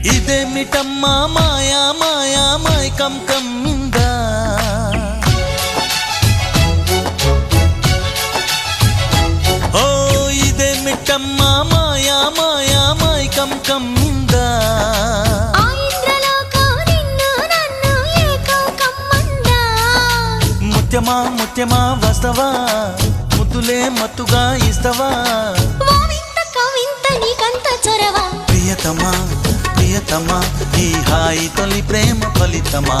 ఇదేమిటమ్మా మాయా మాయా మైకం కమ్మిందా ఓ ఇదేమిటమ్మా మాయా మాయా మైకం కమ్మిందా ముత్యమా ముత్యమా వస్తవా ముద్దులే మత్తుగా ఇస్తవా ప్రియతమా ప్రియతమా ఈ హాయి తొలి ప్రేమ ఫలితమా